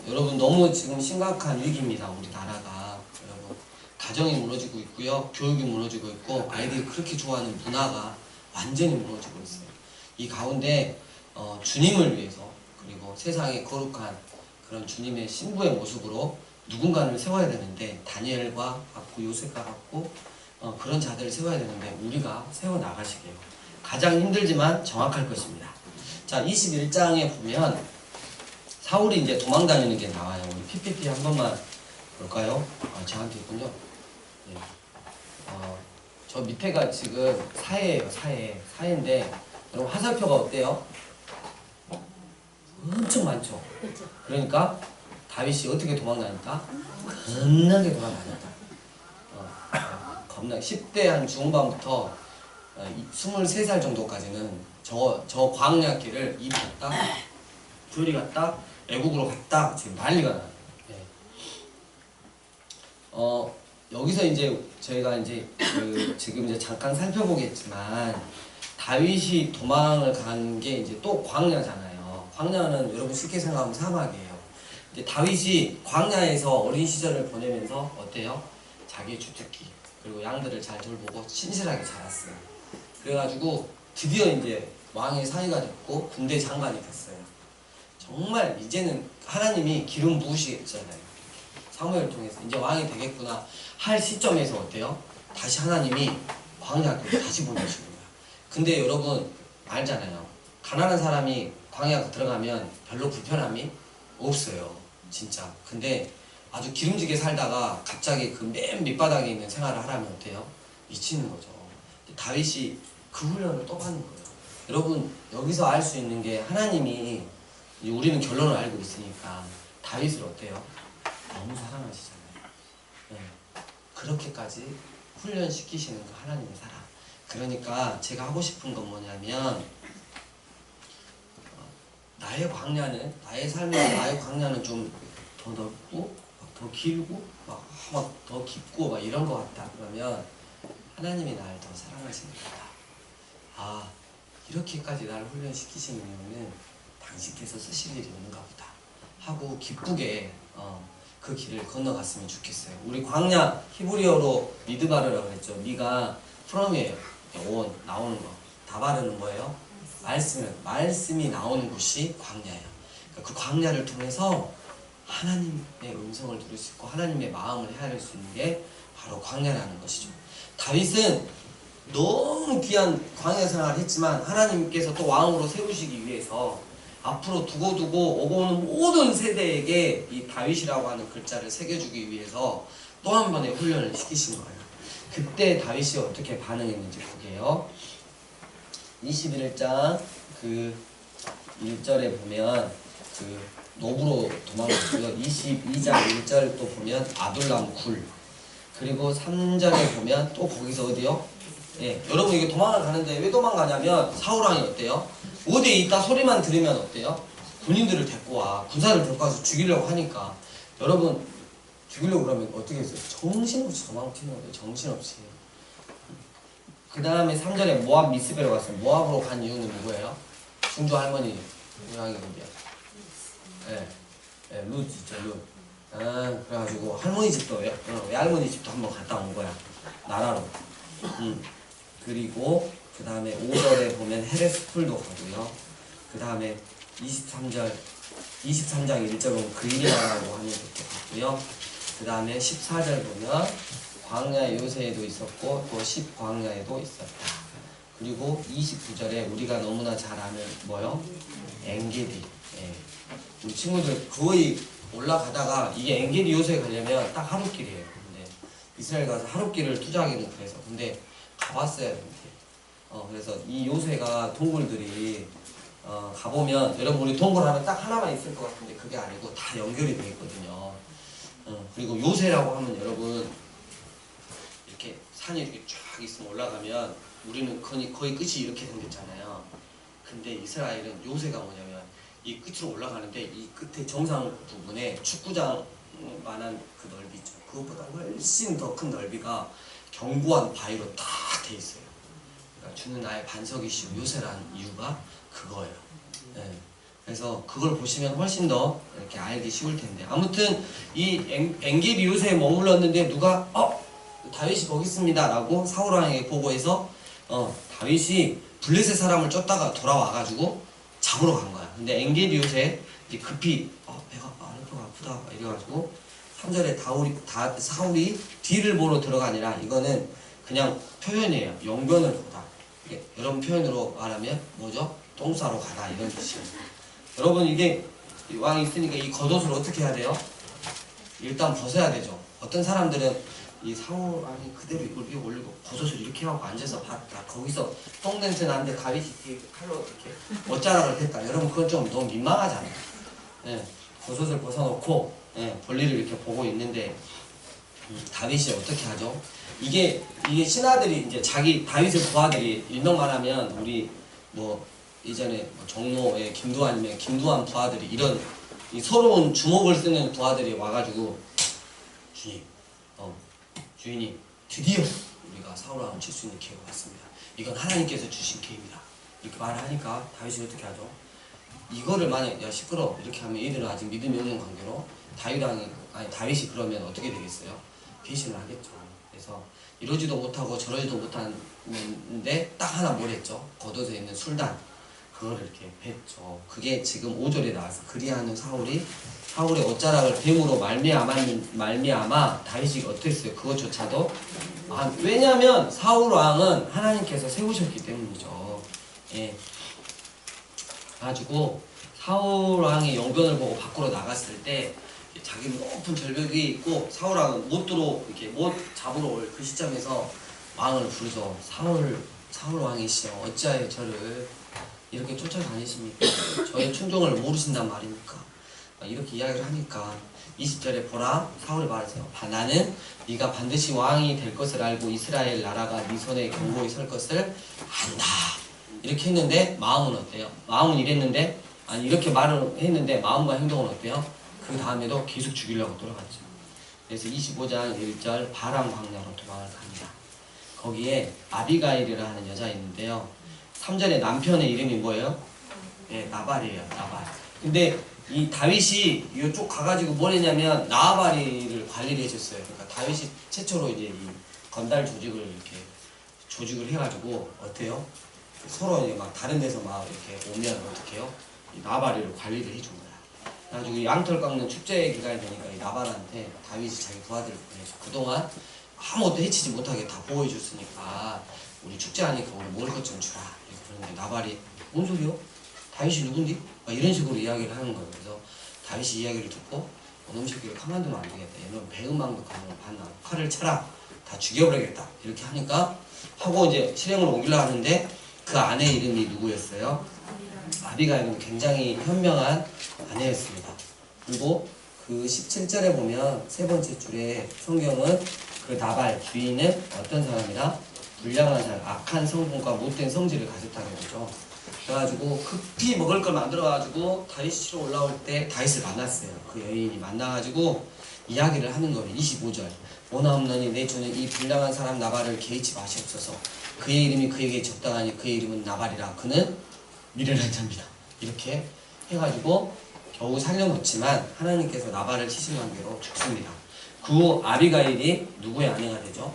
여러분 너무 지금 심각한 위기입니다. 우리나라가. 여러분 가정이 무너지고 있고요. 교육이 무너지고 있고 아이들이 그렇게 좋아하는 문화가 완전히 무너지고 있어요. 이 가운데 주님을 위해서 그리고 세상의 거룩한 그런 주님의 신부의 모습으로 누군가를 세워야 되는데 다니엘과 같고 요셉과 같고 그런 자들을 세워야 되는데 우리가 세워나가시게요. 가장 힘들지만 정확할 것입니다. 자, 21장에 보면 사울이 이제 도망다니는 게 나와요. 우리 PPT 한 번만 볼까요? 저한테 있군요. 네. 저 밑에가 지금 사해예요. 사해인데 여러분 화살표가 어때요? 엄청 많죠. 그러니까 다윗이 어떻게 도망다니까? 겁나게 도망다녔다. 겁나게 10대 한 중반부터 23살 정도까지는 저 광야길을 이리 갔다 저리 갔다 애국으로 갔다 지금 난리가 나요. 네. 여기서 이제 저희가 이제 지금 이제 잠깐 살펴보겠지만 다윗이 도망을 간 게 이제 또 광야잖아요. 광야는 여러분 쉽게 생각하면 사막이에요. 이제 다윗이 광야에서 어린 시절을 보내면서 어때요? 자기 주특기 그리고 양들을 잘 돌보고 신실하게 자랐어요. 그래가지고 드디어 이제 왕의 사위가 됐고 군대 장관이 됐어요. 정말 이제는 하나님이 기름 부으시겠잖아요. 사무엘을 통해서 이제 왕이 되겠구나 할 시점에서 어때요? 다시 하나님이 광야로 다시 보내시는 거예요. 근데 여러분 알잖아요. 가난한 사람이 광야 들어가면 별로 불편함이 없어요. 진짜. 근데 아주 기름지게 살다가 갑자기 그 맨 밑바닥에 있는 생활을 하라면 어때요? 미치는 거죠. 다윗이 그 훈련을 또 받는 거예요. 여러분 여기서 알 수 있는 게 하나님이 우리는 결론을 알고 있으니까 다윗을 어때요? 너무 사랑하시잖아요. 네. 그렇게까지 훈련시키시는 그 하나님의 사랑. 그러니까 제가 하고 싶은 건 뭐냐면 나의 광야는 나의 삶의 나의 광야는 좀 더 넓고 더 길고 막 더 깊고 막 이런 것 같다. 그러면 하나님이 나를 더 사랑하시는 거다. 이렇게까지 나를 훈련시키시는 이유는 당신께서 쓰실 일이 있는가 보다 하고 기쁘게 그 길을 건너갔으면 좋겠어요. 우리 광야 히브리어로 미드바르라고 했죠. 미가 프롬이에요. 온 나오는 거 다 바르는 거예요. 말씀이 나오는 곳이 광야예요. 그러니까 그 광야를 통해서 하나님의 음성을 들을 수 있고 하나님의 마음을 헤아릴 수 있는 게 바로 광야라는 것이죠. 다윗은 너무 귀한 광야 생활을 했지만 하나님께서 또 왕으로 세우시기 위해서 앞으로 두고두고 오고 오는 모든 세대에게 이 다윗이라고 하는 글자를 새겨주기 위해서 또 한 번의 훈련을 시키신 거예요. 그때 다윗이 어떻게 반응했는지 보게요. 21장 그 1절에 보면 그 노브로 도망갔고요. 22장 1절 또 보면 아둘람 굴. 그리고 3절에 보면 또 거기서 어디요? 예, 여러분 이게 도망을 가는데 왜 도망가냐면 사울왕이 어때요? 어디에 있다 소리만 들으면 어때요? 군인들을 데리고 와. 군사를 데리고 와서 죽이려고 하니까 여러분 죽이려고 그러면 어떻게 했어요? 정신없이 도망치는 거예요. 정신없이. 그 다음에 3절에 모압 미스베로 갔어요. 모압으로 간 이유는 누구예요? 중조 할머니 고향이 어디야? 예, 예, 룻 있죠, 룻. 아, 그래가지고 할머니 집도 외할머니 집도 한번 갔다 온 거야. 나라로. 그리고 그 다음에 5절에 보면 헤레스풀도 가고요. 그 다음에 23장 1절은 그리나라고 하는 곳도 갔고요. 그 다음에 14절 보면 광야 요새에도 있었고 또 10광야에도 있었다. 그리고 29절에 우리가 너무나 잘 아는 뭐요? 엔게디. 예. 우리 친구들 거의 올라가다가 이게 엔게디 요새에 가려면 딱 하루길이에요. 근데 이스라엘 가서 하루길을 투자하기는 그래서 근데 가봤어야 되는데 그래서 이 요새가 동굴들이 가보면 여러분 우리 동굴 하면 딱 하나만 있을 것 같은데 그게 아니고 다 연결이 되어 있거든요. 그리고 요새라고 하면 여러분 이렇게 산이 이렇게 쫙 있으면 올라가면 우리는 거의 끝이 이렇게 생겼잖아요. 근데 이스라엘은 요새가 뭐냐면 이 끝으로 올라가는데 이 끝에 정상 부분에 축구장만한 그 넓이 있죠. 그것보다 훨씬 더 큰 넓이가 견고한 바위로 딱 돼 있어요. 그러니까 주는 나의 반석이시고 요새라는 이유가 그거예요. 네. 그래서 그걸 보시면 훨씬 더 이렇게 알기 쉬울 텐데 아무튼 이 엔게디 요새에 머물렀는데 누가 다윗이 거기 있습니다 라고 사울왕에게 보고해서 다윗이 블레셋 사람을 쫓다가 돌아와가지고 잡으러 간 거야. 근데 엔게디 요새 이제 급히 배가 아프다 이래가지고 3절에 사울이 뒤를 보러 들어가니라. 이거는 그냥 표현이에요. 용변을 보다. 여러분 표현으로 말하면 뭐죠? 똥 싸러 가라 이런 뜻이에요. 여러분 이게 왕이 있으니까 이 겉옷을 어떻게 해야 돼요? 일단 벗어야 되죠. 어떤 사람들은 이 사울 왕이 그대로 이걸 위에 올리고 겉옷을 이렇게 하고 앉아서 봤다. 거기서 똥 냄새 나는데 다윗이 뒤에 칼로 이렇게 옷자락을 댔다. 여러분 그건 좀 너무 민망하잖아요. 예, 겉옷을 벗어놓고 볼일을 이렇게 보고 있는데 다윗이 어떻게 하죠? 이게 신하들이 이제 다윗의 부하들이 일명만 하면 우리 뭐 예전에 정로의 김두한이면 김두한 부하들이 이런 이 서러운 주먹을 쓰는 부하들이 와가지고 주인님 드디어 우리가 사울왕을 칠 수 있는 기회가 왔습니다. 이건 하나님께서 주신 기회입니다. 이렇게 말을 하니까 다윗이 어떻게 하죠? 이거를 만약 시끄러 이렇게 하면 얘들은 아직 믿음이 없는 관계로 다윗이 그러면 어떻게 되겠어요? 배신을 하겠죠. 그래서 이러지도 못하고 저러지도 못하는데 딱 하나 뭘 했죠? 겉옷에 있는 술단 그거를 이렇게 뱉죠. 그게 지금 5절에 나와서 그리하는 사울의 옷자락을 뱀으로 말미암아 다윗이 어떻게 했어요? 그것조차도 왜냐하면 사울 왕은 하나님께서 세우셨기 때문이죠. 예. 가지고 사울 왕이 용변을 보고 밖으로 나갔을 때 자기는 높은 절벽 위에 있고 사울 왕은 이렇게 못 잡으러 올 그 시점에서 왕을 부르죠. 사울 왕이시여 어찌하여 저를 이렇게 쫓아다니십니까? 저의 충종을 모르신단 말입니까? 이렇게 이야기를 하니까 20절에 보라 사울이 말하세요. 나는 네가 반드시 왕이 될 것을 알고 이스라엘 나라가 네 손에 견고히 설 것을 안다. 이렇게 했는데 마음은 어때요? 마음은 이랬는데 이렇게 말을 했는데 마음과 행동은 어때요? 그 다음에도 계속 죽이려고 돌아갔죠. 그래서 25장 1절 바람 광야로 도망을 갑니다. 거기에 아비가일이라 하는 여자 있는데요. 3절에 남편의 이름이 뭐예요? 네, 나발이에요. 나발. 근데 이 다윗이 이쪽 가가지고 뭘 했냐면 나발이를 관리를 해줬어요. 그러니까 다윗이 최초로 이제 이 건달 조직을 해가지고 어때요? 서로 이제 막 다른 데서 막 이렇게 오면 어떻게 해요? 이 나발이를 관리를 해준 거야. 그래가지고 양털 깎는 축제 기간이 되니까 이 나발한테 다윗이 자기 부하들을 보내서 그동안 아무것도 해치지 못하게 다 보호해줬으니까 우리 축제하니까 우리 먹을 것 좀 주라. 그런데 나발이 뭔 소리요? 다윗이 누군디? 막 이런 식으로 이야기를 하는 거예요. 그래서 다윗이 이야기를 듣고 놈 새끼를 가만두면 안 되겠다. 얘는 배은망덕 하는 걸 봤나? 칼을 차라. 다 죽여버리겠다. 이렇게 하니까 하고 이제 실행을 옮기려고 하는데 그 아내 이름이 누구였어요? 아비가일은 굉장히 현명한 아내였습니다. 그리고 그 17절에 보면 세 번째 줄에 성경은 그 나발 주인은 어떤 사람이라 불량한 사람, 악한 성품과 못된 성질을 가졌다는 거죠. 그래가지고 급히 먹을 걸 만들어가지고 다윗시로 올라올 때 다윗을 만났어요. 그 여인이 만나가지고 이야기를 하는 거예요. 25절. 원하옵나니 내 주는 이 불량한 사람 나발을 개의치 마시옵소서. 그의 이름이 그에게 적당하니 그의 이름은 나발이라. 그는 미련한 자입니다. 이렇게 해가지고 겨우 살려놓지만 하나님께서 나발을 치신관계로 죽습니다. 그 후 아비가일이 누구의 아내가 되죠?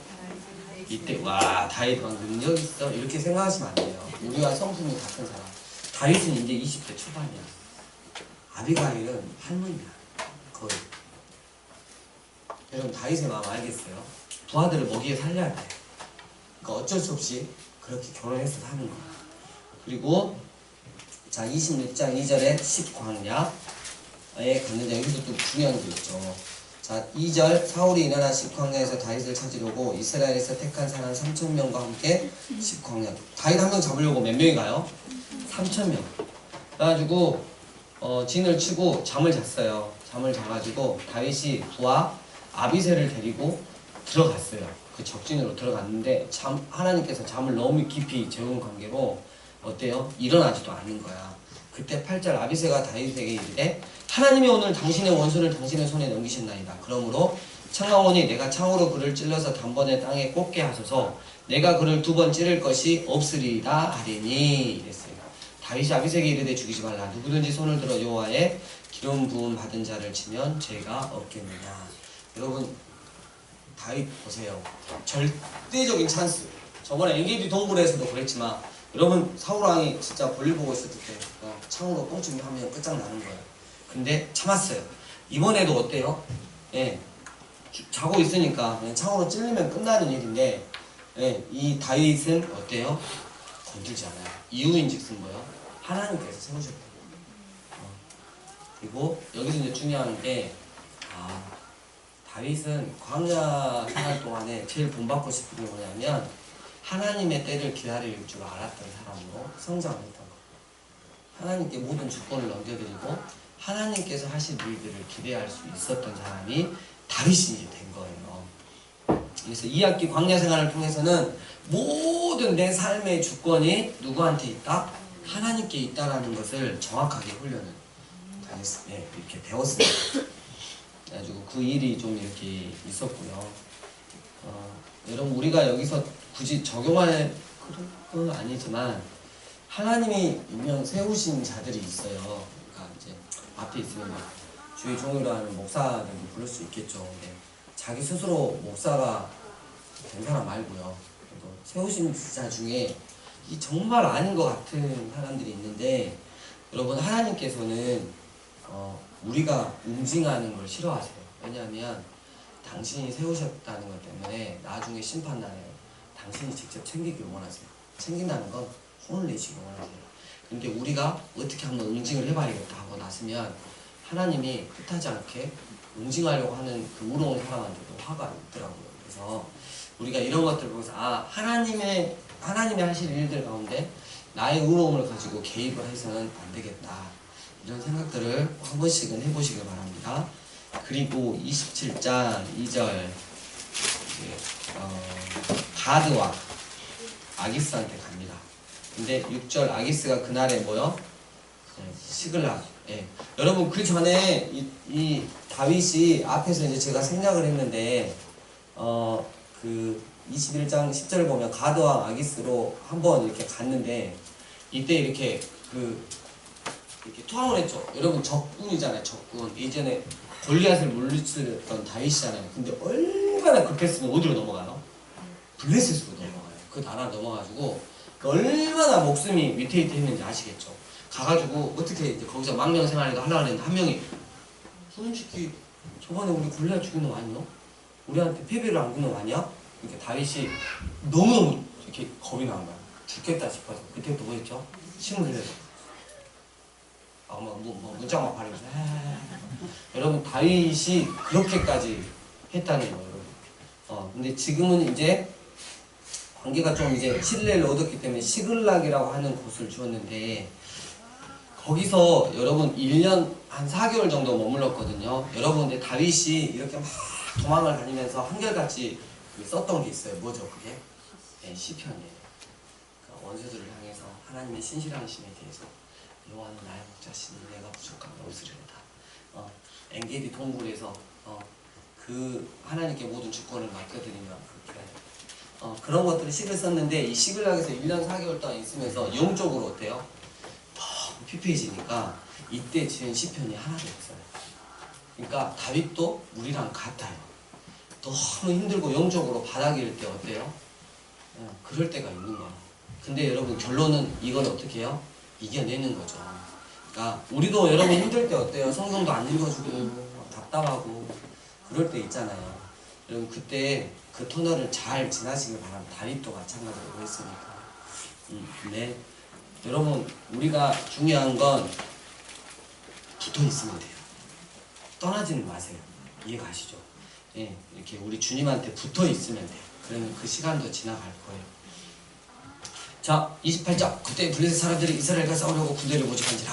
이때 와 다윗 막 능력 있어 이렇게 생각하시면 안 돼요. 우리와 성품이 같은 사람. 다윗은 이제 20대 초반이야. 아비가일은 할머니야. 거의. 여러분 다윗의 마음 알겠어요? 부하들을 먹이에 살려야 돼. 그러니까 어쩔 수 없이 그렇게 결혼해서 사는 거야. 그리고 자 26장 2절에 10광야에 갔는데 여기서 또 중요한 게 있죠. 자 2절 사울이 일어나 10광야에서 다윗을 찾으려고 이스라엘에서 택한 사람 3,000명과 함께 10광야. 다윗 한 명 잡으려고 몇 명이 가요? 3,000명. 그래가지고 진을 치고 잠을 잤어요. 잠을 자가지고 다윗이 부하 아비새를 데리고 들어갔어요. 그 적진으로 들어갔는데 하나님께서 잠을 너무 깊이 재운 관계로 어때요? 일어나지도 않는 거야. 그때 8절 아비새가 다윗에게 이르되 하나님이 오늘 당신의 원수를 당신의 손에 넘기셨나이다. 그러므로 청하오니 내가 창으로 그를 찔러서 단번에 땅에 꽂게 하소서. 내가 그를 2번 찌를 것이 없으리이다 하리니 이랬어요. 다윗이 아비새에게 이르되 죽이지 말라. 누구든지 손을 들어 여호와의 기름 부음 받은 자를 치면 죄가 없겠느냐. 여러분 다윗 보세요. 절대적인 찬스. 저번에 엔게디 동굴에서도 그랬지만 여러분 사울왕이 진짜 볼일 보고 있었을 때 창으로 뻥충이 하면 끝장나는 거예요. 근데 참았어요. 이번에도 어때요? 예, 자고 있으니까 그냥 창으로 찔리면 끝나는 일인데 예, 이 다윗은 어때요? 건들지 않아요. 이유인즉슨 뭐요? 하나님께서 세우셨다. 그리고 여기서 이제 중요한 게 다윗은 광야 생활 동안에 제일 본받고 싶은 게 뭐냐면 하나님의 때를 기다릴 줄 알았던 사람으로 성장을 했던 거예요. 하나님께 모든 주권을 넘겨드리고 하나님께서 하실 일들을 기대할 수 있었던 사람이 다윗이 된 거예요. 그래서 2학기 광야 생활을 통해서는 모든 내 삶의 주권이 누구한테 있다? 하나님께 있다라는 것을 정확하게 훈련을 이렇게 배웠습니다. 그래가지고 그 일이 좀 이렇게 있었고요. 여러분 우리가 여기서 굳이 적용할 건 아니지만 하나님이 분명 세우신 자들이 있어요. 그러니까 이제 앞에 있으면 주의 종이로 하는 목사들도 부를 수 있겠죠. 근데 자기 스스로 목사가 된 사람 말고요. 그래도 세우신 자 중에 이 정말 아닌 것 같은 사람들이 있는데 여러분 하나님께서는 우리가 응징하는 걸 싫어하세요. 왜냐하면 당신이 세우셨다는 것 때문에 나중에 심판날에 당신이 직접 챙기길 원하세요. 챙긴다는 건 혼을 내시길 원하세요. 근데 우리가 어떻게 한번 응징을 해봐야겠다 하고 나서면 하나님이 뜻하지 않게 응징하려고 하는 그 우롱을 사람한테도 화가 있더라고요. 그래서 우리가 이런 것들을 보면서 하나님의 하실 일들 가운데 나의 의로움을 가지고 개입을 해서는 안 되겠다. 이런 생각들을 한 번씩은 해보시길 바랍니다. 그리고 27장 2절 가드와 아기스한테 갑니다. 근데 6절 아기스가 그날에 뭐요? 시글락. 예. 여러분 그 전에 이 다윗이 앞에서 이제 제가 생략을 했는데 그 21장 10절을 보면 가드와 아기스로 한번 이렇게 갔는데 이때 이렇게 이렇게 투항을 했죠. 여러분 적군이잖아요. 적군. 예전에 골리앗을 물리치던 다윗이잖아요. 근데 얼마나 급했으면 어디로 넘어가요? 블레셋으로 넘어가요. 그 나라 넘어가지고 얼마나 목숨이 위태위태했는지 아시겠죠? 가가지고 어떻게 이제 거기서 망명 생활을 하려고 했는데 한 명이 솔직히 저번에 우리 골리앗 죽인 놈 아니요? 우리한테 패배를 안긴 놈 아니야? 이렇게 다윗이 너무너무 이렇게 겁이 난 거야. 죽겠다 싶어서 그때부터 뭐 했죠? 침을 흘려요. 문장 막 바르면서 여러분 다윗이 그렇게까지 했다는 거예요. 여러분. 근데 지금은 이제 관계가 좀 이제 신뢰를 얻었기 때문에 시글락이라고 하는 곳을 주었는데 거기서 여러분 1년 한 4개월 정도 머물렀거든요. 여러분 근데 다윗이 이렇게 막 도망을 다니면서 한결같이 썼던 게 있어요. 뭐죠 그게? 네, 시편이에요. 그러니까 원수들을 향해서 하나님의 신실하심에 대해서 여호와는 나의 목자시니 내가 부족함이 없으리로다. 엔게디 동굴에서 그 하나님께 모든 주권을 맡겨드리며 그렇게 그런 것들을 시를 썼는데 이 시글락에서 1년 4개월 동안 있으면서 영적으로 어때요? 너무 피폐해지니까 이때 지은 시편이 하나도 없어요. 그러니까 다윗도 우리랑 같아요. 너무 힘들고 영적으로 바닥일 때 어때요? 그럴 때가 있는 거예요. 근데 여러분 결론은 이건 어떻게 해요? 이겨내는 거죠. 그러니까 우리도 여러분 힘들 때 어때요? 성경도 안 읽어주고 답답하고 그럴 때 있잖아요. 여러분 그때 그 터널을 잘 지나시길 바랍니다. 다윗도 마찬가지로 그랬으니까. 네. 여러분 우리가 중요한 건 붙어 있으면 돼요. 떠나지는 마세요. 이해 가시죠? 예, 이렇게 우리 주님한테 붙어 있으면 돼요. 그러면 그 시간도 지나갈 거예요. 자, 28절. 그때 블레셋 사람들이 이스라엘과 싸우려고 군대를 모집한지라.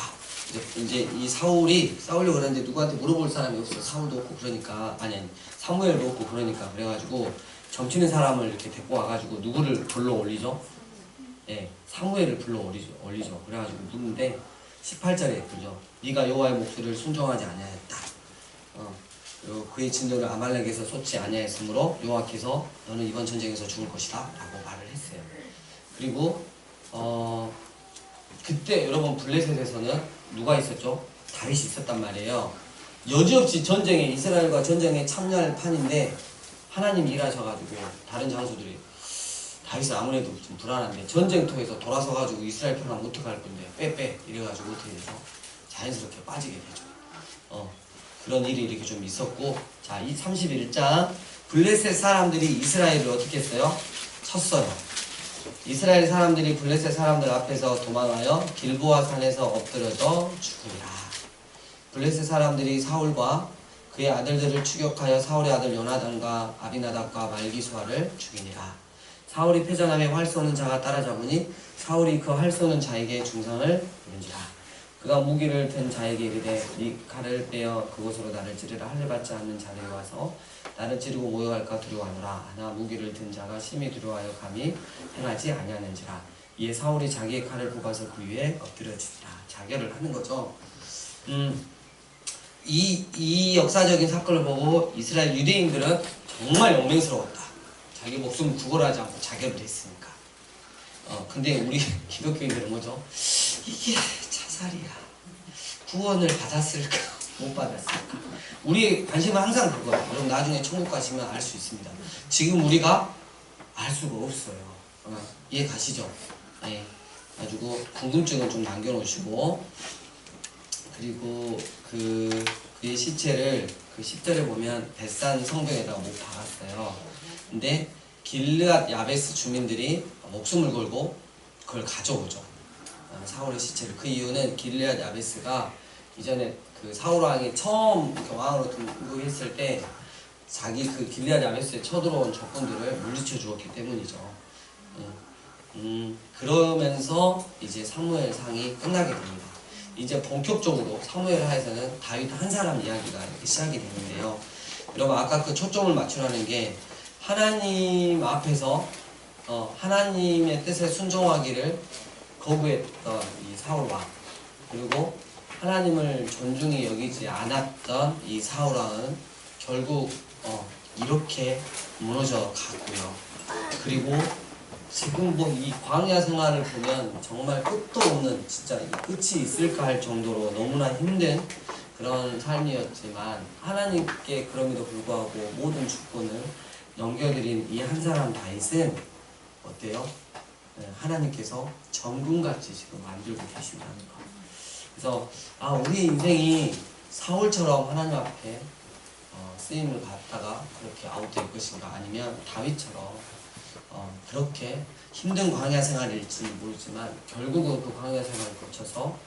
이제 이 사울이 싸우려고 그러는데 누구한테 물어볼 사람이 없어. 사울도 없고 그러니까 아니 사무엘도 없고 그러니까 그래가지고 점치는 사람을 이렇게 데리고 와가지고 누구를 불러 올리죠? 예, 사무엘을 불러 올리죠. 그래가지고 누군데 18절에 그죠? 네가 여호와의 목소리를 순종하지 아니하였다. 그리고 그의 진노를 아말렉에서 쏟지 아니하였으므로 여호와께서 너는 이번 전쟁에서 죽을 것이다 라고 말을 했어요. 그리고 그때 여러분 블레셋에서는 누가 있었죠? 다윗이 있었단 말이에요. 여지없이 전쟁에 이스라엘과 전쟁에 참여할 판인데 하나님 일하셔가지고 다른 장수들이 다윗은 아무래도 좀 불안한데 전쟁터에서 돌아서가지고 이스라엘 편하면 어떡할 건데 빼 이래가지고 어떻게 돼서 자연스럽게 빠지게 되죠. 그런 일이 이렇게 좀 있었고 자, 이 31장 블레셋 사람들이 이스라엘을 어떻게 했어요? 쳤어요. 이스라엘 사람들이 블레셋 사람들 앞에서 도망하여 길보아 산에서 엎드려져 죽으리라. 블레셋 사람들이 사울과 그의 아들들을 추격하여 사울의 아들 요나단과 아비나답과 말기수아를 죽이니라. 사울이 패전함에 활 쏘는 자가 따라잡으니 사울이 그 활 쏘는 자에게 중상을 이른지라. 그가 무기를 든 자에게 이르되 네 칼을 빼어 그곳으로 나를 찌르라. 할례 받지 않는 자들이 와서 나를 찌르고 모욕할까 두려워하노라. 하나 무기를 든 자가 심히 두려워하여 감히 행하지 아니하는지라. 이에 사울이 자기의 칼을 뽑아서 그 위에 엎드려지니라. 자결을 하는 거죠. 이 역사적인 사건을 보고 이스라엘 유대인들은 정말 용맹스러웠다. 자기 목숨 구걸하지 않고 자결을 했으니까. 근데 우리 기독교인들은 뭐죠? 이게 자살이야. 구원을 받았을까? 못 받았을까? 우리의 관심은 항상 그거예요. 여러분 나중에 천국 가시면 알 수 있습니다. 지금 우리가 알 수가 없어요. 이해 가시죠? 네. 가지고 궁금증은 좀 남겨놓으시고 그리고 그의 시체를 그 10절에 보면 벳산 성벽에다가 못 박았어요. 근데 길르앗 야베스 주민들이 목숨을 걸고 그걸 가져오죠. 사울의 시체를. 그 이유는 길르앗 야베스가 이전에 그 사울 왕이 처음 왕으로 등극했을 때 자기 그 길르앗 야베스에 쳐들어온 적군들을 물리쳐 주었기 때문이죠. 그러면서 이제 사무엘상이 끝나게 됩니다. 이제 본격적으로 사무엘하에서는 다윗 한 사람 이야기가 이렇게 시작이 되는데요. 여러분 아까 그 초점을 맞추라는 게 하나님 앞에서 하나님의 뜻에 순종하기를 거부했던 이 사울왕, 그리고 하나님을 존중히 여기지 않았던 이 사울왕은 결국 이렇게 무너져 갔고요. 그리고 지금 뭐 이 광야 생활을 보면 정말 끝도 없는, 진짜 끝이 있을까 할 정도로 너무나 힘든 그런 삶이었지만 하나님께 그럼에도 불구하고 모든 주권을 넘겨드린 이 한 사람 다윗은 어때요? 하나님께서 정금같이 지금 만들고 계신다는 거. 그래서 우리 인생이 사울처럼 하나님 앞에 쓰임을 받다가 그렇게 아웃될 것인가, 아니면 다윗처럼 그렇게 힘든 광야 생활일지는 모르지만 결국은 그 광야 생활을 거쳐서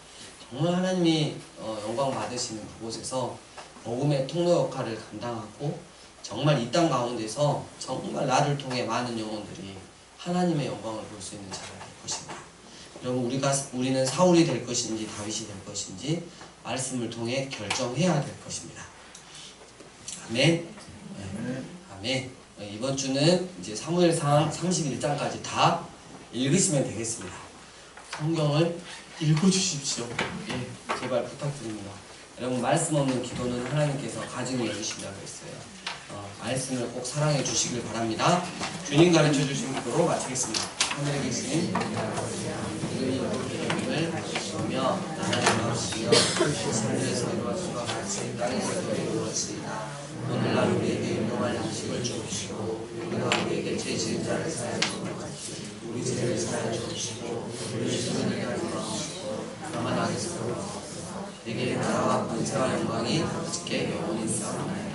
정말 하나님이 영광 받으시는 그곳에서 복음의 통로 역할을 감당하고 정말 이 땅 가운데서 정말 나를 통해 많은 영혼들이 하나님의 영광을 볼 수 있는 자가 될 것인가. 그럼 우리는 사울이 될 것인지 다윗이 될 것인지 말씀을 통해 결정해야 될 것입니다. 아멘. 네. 아멘. 이번 주는 이제 사무엘상 31장까지 다 읽으시면 되겠습니다. 성경을 읽어주십시오. 예, 제발 부탁드립니다. 여러분 말씀 없는 기도는 하나님께서 가증히 여기신다고 했어요. 말씀을 꼭 사랑해 주시길 바랍니다. 주님 가르쳐 주신 기도로 마치겠습니다. 하늘에 계신 이름을 보며 나라를 마시며 하늘에서 이루어지과 같이 땅에서도 이루어지이다. 오늘날 우리에게 일용할 양식을 주시고 우리가 우리에게 죄 지은 자를 사하여 주는 같이 우리 죄를 사하여 주시고 우리를 시험에 하지 마시고 다만 하겠소서. 내게 나라와 권세와 영광이 아버지께 영원히 있사오나이다.